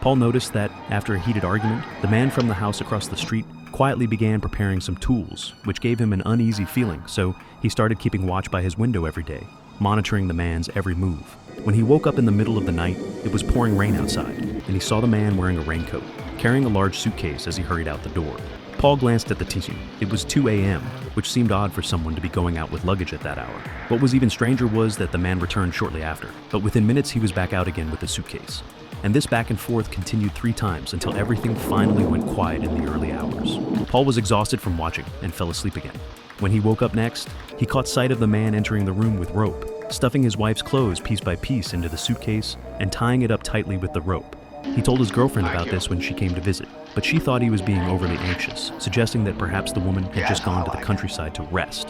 Paul noticed that, after a heated argument, the man from the house across the street quietly began preparing some tools, which gave him an uneasy feeling, so he started keeping watch by his window every day, monitoring the man's every move. When he woke up in the middle of the night, it was pouring rain outside, and he saw the man wearing a raincoat, carrying a large suitcase as he hurried out the door. Paul glanced at the time. It was 2 a.m., which seemed odd for someone to be going out with luggage at that hour. What was even stranger was that the man returned shortly after, but within minutes he was back out again with the suitcase. And this back and forth continued 3 times until everything finally went quiet in the early hours. Paul was exhausted from watching and fell asleep again. When he woke up next, he caught sight of the man entering the room with rope, stuffing his wife's clothes piece by piece into the suitcase and tying it up tightly with the rope. He told his girlfriend about this when she came to visit, but she thought he was being overly anxious, suggesting that perhaps the woman had just gone to the countryside to rest.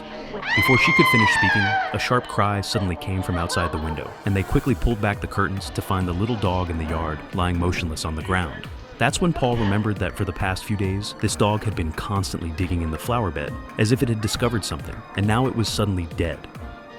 Before she could finish speaking, a sharp cry suddenly came from outside the window, and they quickly pulled back the curtains to find the little dog in the yard lying motionless on the ground. That's when Paul remembered that for the past few days, this dog had been constantly digging in the flower bed, as if it had discovered something, and now it was suddenly dead.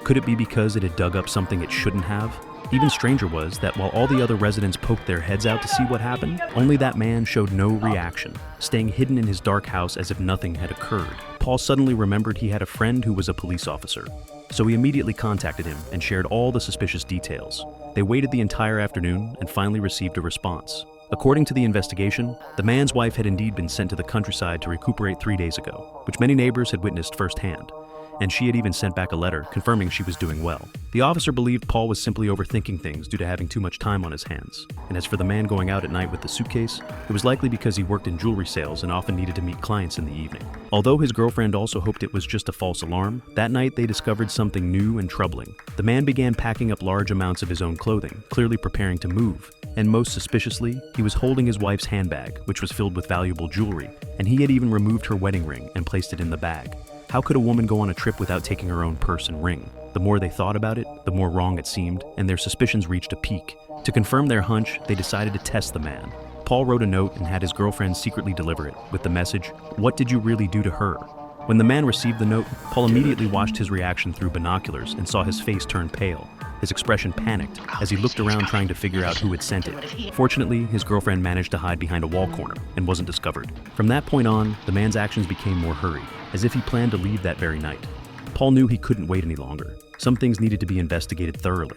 Could it be because it had dug up something it shouldn't have? Even stranger was that while all the other residents poked their heads out to see what happened, only that man showed no reaction, staying hidden in his dark house as if nothing had occurred. Paul suddenly remembered he had a friend who was a police officer, so he immediately contacted him and shared all the suspicious details. They waited the entire afternoon and finally received a response. According to the investigation, the man's wife had indeed been sent to the countryside to recuperate 3 days ago, which many neighbors had witnessed firsthand, and she had even sent back a letter confirming she was doing well. The officer believed Paul was simply overthinking things due to having too much time on his hands. And as for the man going out at night with the suitcase, it was likely because he worked in jewelry sales and often needed to meet clients in the evening. Although his girlfriend also hoped it was just a false alarm, that night they discovered something new and troubling. The man began packing up large amounts of his own clothing, clearly preparing to move. And most suspiciously, he was holding his wife's handbag, which was filled with valuable jewelry, and he had even removed her wedding ring and placed it in the bag. How could a woman go on a trip without taking her own purse and ring? The more they thought about it, the more wrong it seemed, and their suspicions reached a peak. To confirm their hunch, they decided to test the man. Paul wrote a note and had his girlfriend secretly deliver it, with the message, "What did you really do to her?" When the man received the note, Paul immediately watched his reaction through binoculars and saw his face turn pale. His expression panicked as he looked around trying to figure out who had sent it. Fortunately, his girlfriend managed to hide behind a wall corner and wasn't discovered. From that point on, the man's actions became more hurried, as if he planned to leave that very night. Paul knew he couldn't wait any longer. Some things needed to be investigated thoroughly.